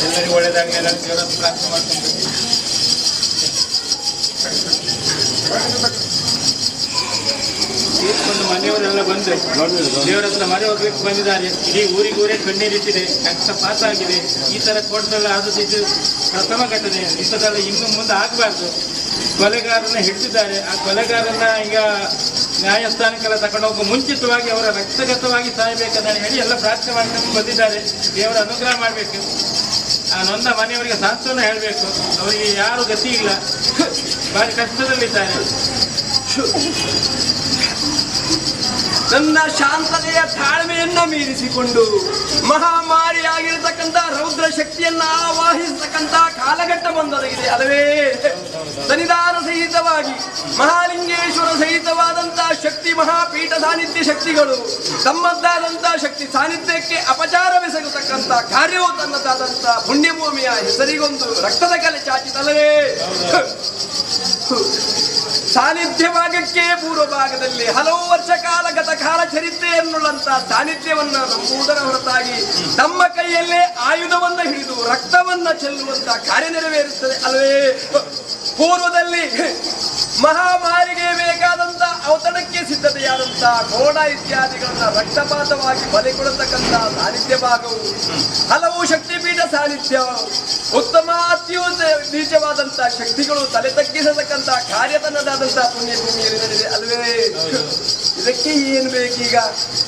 ಎಲ್ಲರಿಗೂ ಒಳ್ಳೇದಾಗಲಿ, ಎಲ್ಲರೂ ದೇವರ ಪ್ರಾರ್ಥನೆ ಮಾಡ್ಕೊಂಡು ತೀರ್ಕೊಂಡು ಮನೆಯವರೆಲ್ಲ ಬಂದು ದೇವರ ಹತ್ರ ಮನೆ ಹೋಗ್ಲಿಕ್ಕೆ ಬಂದಿದ್ದಾರೆ. ಇಡೀ ಊರಿಗೂರೇ ಕಣ್ಣೀರಿಟ್ಟಿದೆ, ರಕ್ತಪಾತ ಆಗಿದೆ. ಈ ಥರ ಕೋಟದಲ್ಲಿ ಆದದ್ದು ಪ್ರಥಮ ಘಟನೆ. ಇಂಥದ್ದೆಲ್ಲ ಇನ್ನು ಮುಂದೆ ಆಗಬಾರ್ದು. ಕೊಲೆಗಾರನ ಹಿಡಿದಿದ್ದಾರೆ. ಆ ಕೊಲೆಗಾರನ ಈಗ ನ್ಯಾಯಸ್ಥಾನಕ್ಕೆಲ್ಲ ತಗೊಂಡು ಹೋಗುವ ಮುಂಚಿತವಾಗಿ ಅವರ ರಕ್ತಗತವಾಗಿ ಸಾಯಬೇಕಂತ ಹೇಳಿ ಎಲ್ಲ ಪ್ರಾರ್ಥನೆ ಮಾಡ್ಕೊಂಡು ಬಂದಿದ್ದಾರೆ. ದೇವರ ಅನುಗ್ರಹ ಮಾಡಬೇಕು. ಆ ನೊಂದ ಮನೆಯವರಿಗೆ ಸಾಂತ್ವನ ಹೇಳಬೇಕು. ಅವರಿಗೆ ಯಾರು ಗತಿ ಇಲ್ಲ, ಭಾರಿ ಕಷ್ಟದಲ್ಲಿದ್ದಾರೆ. ನನ್ನ ಶಾಂತತೆಯ ತಾಳ್ಮೆಯನ್ನ ಮೀರಿಸಿಕೊಂಡು ಮಹಾಮಾರಿಯಾಗಿರತಕ್ಕಂಥ ರೌದ್ರ ಶಕ್ತಿಯನ್ನ ಆವಾಹಿಸತಕ್ಕಂಥ ಕಾಲಘಟ್ಟ ಬಂದೊದಗಿದೆ ಅಲ್ಲವೇ? ಸನ್ನಿಧಾನ ಸಹಿತವಾಗಿ ಮಹಾಲಿಂಗೇಶ್ವರ ಸಹಿತವಾದಂತಹ ಶಕ್ತಿ ಮಹಾಪೀಠ ಸಾನ್ನಿಧ್ಯ ಶಕ್ತಿಗಳು ತಮ್ಮದ್ದಾದಂತಹ ಶಕ್ತಿ ಸಾನ್ನಿಧ್ಯಕ್ಕೆ ಅಪಚಾರವೆಸಗತಕ್ಕಂಥ ಕಾರ್ಯವೂ ತನ್ನದಾದಂತಹ ಪುಣ್ಯಭೂಮಿಯ ಹೆಸರಿಗೊಂದು ರಕ್ತದ ಕಲೆ ಚಾಚಿತಲ್ಲವೇ? ಸಾನ್ನಿಧ್ಯ ಭಾಗಕ್ಕೆ ಪೂರ್ವ ಭಾಗದಲ್ಲಿ ಹಲವು ವರ್ಷ ಕಾಲ ಗತಕಾಲ ಚರಿತ್ರೆ ಎನ್ನುವಂತಹ ಸಾನ್ನಿಧ್ಯವನ್ನ ನಂಬುವುದರ ಹೊರತಾಗಿ ತಮ್ಮ ಕೈಯಲ್ಲೇ ಆಯುಧವನ್ನ ಹಿಡಿದು ರಕ್ತವನ್ನ ಚೆಲ್ಲುವಂತಹ ಕಾರ್ಯ ನೆರವೇರುತ್ತದೆ ಅಲ್ಲವೇ? ಪೂರ್ವದಲ್ಲಿ ಮಹಾಮಾರಿಗೆ ಬೇಕಾದಂತ ಔತಣಕ್ಕೆ ಸಿದ್ಧತೆಯಾದಂತಹ ಕೋಣ ಇತ್ಯಾದಿಗಳನ್ನ ರಕ್ತಪಾತವಾಗಿ ಬಲಿ ಕೊಡತಕ್ಕಂತಹ ಸಾನ್ನಿಧ್ಯ ಭಾಗವು ಹಲವು ಶಕ್ತಿಪೀಠ ಸಾನ್ನಿಧ್ಯ ಉತ್ತಮ ಅತ್ಯುತ ನೀಚವಾದಂತಹ ಶಕ್ತಿಗಳು ತಲೆ ತಗ್ಗಿಸತಕ್ಕಂತಹ ಕಾರ್ಯ ತನ್ನದಾದಂತಹ ಪುಣ್ಯಭೂಮಿಯಲ್ಲಿ ನಡೆದಿದೆ ಅಲ್ವೇ? ಇದಕ್ಕೆ ಏನು ಬೇಕೀಗ?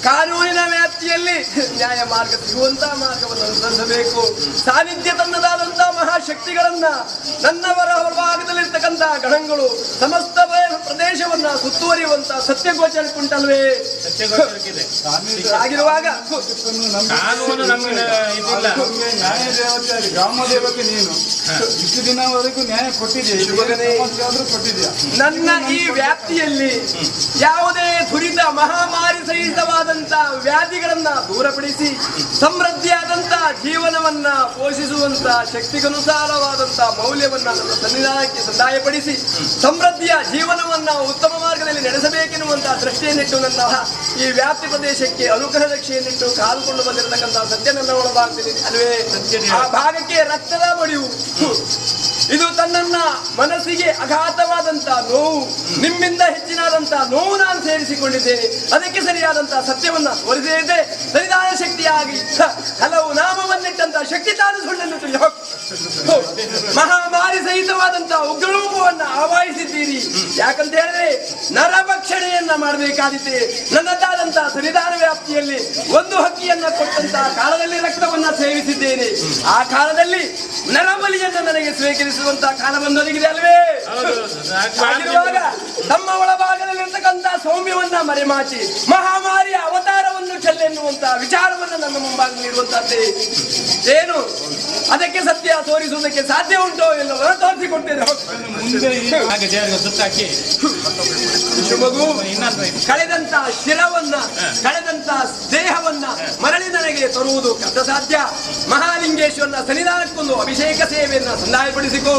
ಕಾನೂನಿನ ವ್ಯಾಪ್ತಿಯಲ್ಲಿ ನ್ಯಾಯ ಮಾರ್ಗ ಸಿಗುವಂತಹ ಮಾರ್ಗವನ್ನು ಅನುಸರಿಸಬೇಕು. ಸಾನ್ನಿಧ್ಯ ತನ್ನದಾದಂತಹ ಮಹಾಶಕ್ತಿಗಳನ್ನ ನನ್ನವರ ಹೊರಭಾಗದಲ್ಲಿರ್ತಕ್ಕಂತಹ ಗಣಗಳು ಸಮಸ್ತ ಪ್ರದೇಶವನ್ನ ಸುತ್ತುವರಿಯುವಂತಹ ಸತ್ಯಗೋಚರ ಉಂಟಲ್ವೇ? ಆಗಿರುವಾಗ ಕಾನೂನು ನಮಗೆ ಇದಿಲ್ಲ. ನ್ಯಾಯ ದೇವತೆ ಗ್ರಾಮ ದೇವತೆ ನೀನು ಇಷ್ಟು ದಿನವರೆಗೂ ನ್ಯಾಯ ಕೊಟ್ಟಿದ್ಯಾ. ನನ್ನ ಈ ವ್ಯಾಪ್ತಿಯಲ್ಲಿ ಯಾವುದೇ ದುರಿತ ಮಹಾಮಾರಿ ಸಹಿತವಾದಂತಹ ವ್ಯಾಧಿಗಳನ್ನ ದೂರಪಡಿಸಿ ಸಮೃದ್ಧಿಯಾದಂತಹ ಜೀವನವನ್ನ ಪೋಷಿಸುವಂತಹ ಶಕ್ತಿಗನುಸಾರವಾದಂತಹ ಮೌಲ್ಯವನ್ನ ನನ್ನ ಸನ್ನಿಧಾನಕ್ಕೆ ಸಂದಾಯಪಡಿಸಿ ಸಮೃದ್ಧಿಯ ಜೀವನವನ್ನ ಉತ್ತಮ ಮಾರ್ಗದಲ್ಲಿ ನಡೆಸಬೇಕೆನ್ನುವಂತಹ ದೃಷ್ಟಿಯನ್ನಿಟ್ಟು ನನ್ನ ಈ ವ್ಯಾಪ್ತಿ ಪ್ರದೇಶಕ್ಕೆ ಅನುಗ್ರಹ ರಕ್ಷೆಯನ್ನಿಟ್ಟು ಕಾದುಕೊಂಡು ಬಂದಿರತಕ್ಕಂತಹ ಸತ್ಯ ನನ್ನ ಒಳಭಾಗದಲ್ಲಿ ಅಲ್ವೇ? ಆ ಭಾಗಕ್ಕೆ ರಕ್ತದ ಬಡಿಯು ಇದು ತನ್ನನ್ನ ಮನಸ್ಸಿಗೆ ಅಘಾತವಾದಂತಹ ನೋವು, ನಿಮ್ಮಿಂದ ಹೆಚ್ಚಿನಾದಂತಹ ನೋವು ನಾನು ಸೇರಿಸಿಕೊಂಡಿದ್ದೇನೆ. ಅದಕ್ಕೆ ಸರಿಯಾದಂತಹ ಸತ್ಯವನ್ನ ತೋರಿಸಿದೆ. ಸರಿದಾನ ಶಕ್ತಿಯಾಗಿ ಹಲವು ನಾಮವನ್ನಿಟ್ಟಂತಹ ಶಕ್ತಿ ತಾನು ಸುಳ್ಳನ್ನು ತಿಳಿಯ ಮಹಾಮಾರಿ ಸಹಿತವಾದಂತಹ ಉಗ್ರರೂಪವನ್ನ ಆವಾಹಿಸಿದ್ದೀರಿ. ಯಾಕಂತ ಹೇಳಿದ್ರೆ ನರಭಕ್ಷಣೆಯನ್ನ ಮಾಡಬೇಕಾದಿತ್ತೆ. ನನ್ನದಾದಂತಹ ಸನ್ನಿಧಾನ ವ್ಯಾಪ್ತಿಯಲ್ಲಿ ಒಂದು ಹಕ್ಕಿಯನ್ನ ಕೊಟ್ಟಂತಹ ಕಾಲದಲ್ಲಿ ರಕ್ತವನ್ನ ಸೇವಿಸಿದ್ದೇನೆ. ಆ ಕಾಲದಲ್ಲಿ ನರಬಲಿಯನ್ನ ನನಗೆ ಸ್ವೀಕರಿಸುವಂತಹ ಕಾಲ ಬಂದೊದಗಿದೆ ಅಲ್ವೇ? ಆಗಿರುವಾಗ ತಮ್ಮ ಒಳಭಾಗದಲ್ಲಿರ್ತಕ್ಕಂತಹ ಸೌಮ್ಯವನ್ನ ಮರೆಮಾಚಿ ಮಹಾಮಾರಿಯ ಅವತಾರವನ್ನು ಚೆಲ್ಲೆನ್ನುವಂತಹ ವಿಚಾರವನ್ನ ನನ್ನ ಮುಂಭಾಗ ನೀಡುವಂತಹದ್ದೇ ಏನು? ಅದಕ್ಕೆ ಸತ್ಯ ತೋರಿಸುವುದಕ್ಕೆ ಸಾಧ್ಯ ಉಂಟೋ ಎಲ್ಲವನ್ನ ತೋರಿಸಿಕೊಟ್ಟಿದೆ. ಕಳೆದಂತಹ ಶಿರವನ್ನ ಕಳೆದಂತಹ ದೇಹವನ್ನ ಮರಳಿ ನನಗೆ ತರುವುದು ಕಷ್ಟ ಸಾಧ್ಯ. ಮಹಾಲಿಂಗೇಶ್ವರನ ಸನ್ನಿಧಾನಕ್ಕೊಂದು ಅಭಿಷೇಕ ಸೇವೆಯನ್ನ ಸಂದಾಯಪಡಿಸಿಕೊ.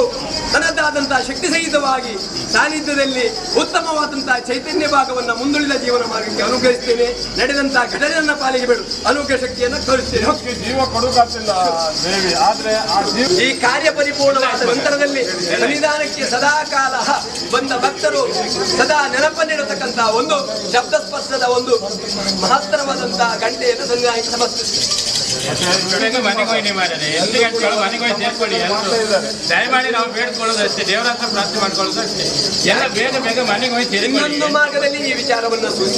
ತನ್ನದಾದಂತಹ ಶಕ್ತಿ ಸಹಿತವಾಗಿ ಸಾನ್ನಿಧ್ಯದಲ್ಲಿ ಉತ್ತಮವಾದಂತಹ ಚೈತನ್ಯ ಭಾಗವನ್ನ ಮುಂದುಳಿದ ಜೀವನ ಮಾರ್ಗಕ್ಕೆ ಅನುಗ್ರಹಿಸ್ತೇನೆ. ನಡೆದಂತಹ ಘಟನೆಯನ್ನ ಪಾಲಿಗೆ ಬಿಡು ಅನುಗ್ರಹ ಶಕ್ತಿಯನ್ನ ತೋರಿಸ್ತೇನೆ. ಜೀವ ಕೊಡುಗಾತಿಲ್ಲ ದೇವಿ, ಆದ್ರೆ ಈ ಕಾರ್ಯ ಪರಿಪೂರ್ಣವಾದ ನಂತರದಲ್ಲಿ ಸನ್ನಿಧಾನಕ್ಕೆ ಸದಾ ಕಾಲ ಬಂದ ಭಕ್ತರು ಸದಾ ನೆನಪನ್ನಿರತಕ್ಕಂತಹ ಒಂದು ಶಬ್ದ ಸ್ಪರ್ಶದ ಒಂದು ಮಹತ್ತರವಾದಂತಹ ಗಂಟೆಯನ್ನು ಸನ್ನಿಧಾನಕ್ಕೆ ಸಮರ್ಪಿಸುತ್ತೆ. ಮನೆಗೆ ಹೋಗಿ ಮಾಡಿದ್ರೆ 8 ಗಂಟೆಗಳು ಮನೆಗೆ ಹೋಗಿ ಸೇರ್ಕೊಳ್ಳಿ. ದಯಮಾಡಿ ನಾವು ಬೇಡ್ಕೊಳ್ಳೋದು ಅಷ್ಟೇ, ದೇವರ ಹತ್ರ ಪ್ರಾರ್ಥನೆ ಮಾಡ್ಕೊಳ್ಳೋದು ಅಷ್ಟೇ. ಎಲ್ಲ ಬೇಗ ಬೇಗ ಮನೆಗೆ ಹೋಗಿ ಸೇರಿಕೊಳ್ಳಿ. ಇನ್ನೊಂದು ಮಾರ್ಗದಲ್ಲಿ ಈ ವಿಚಾರವನ್ನು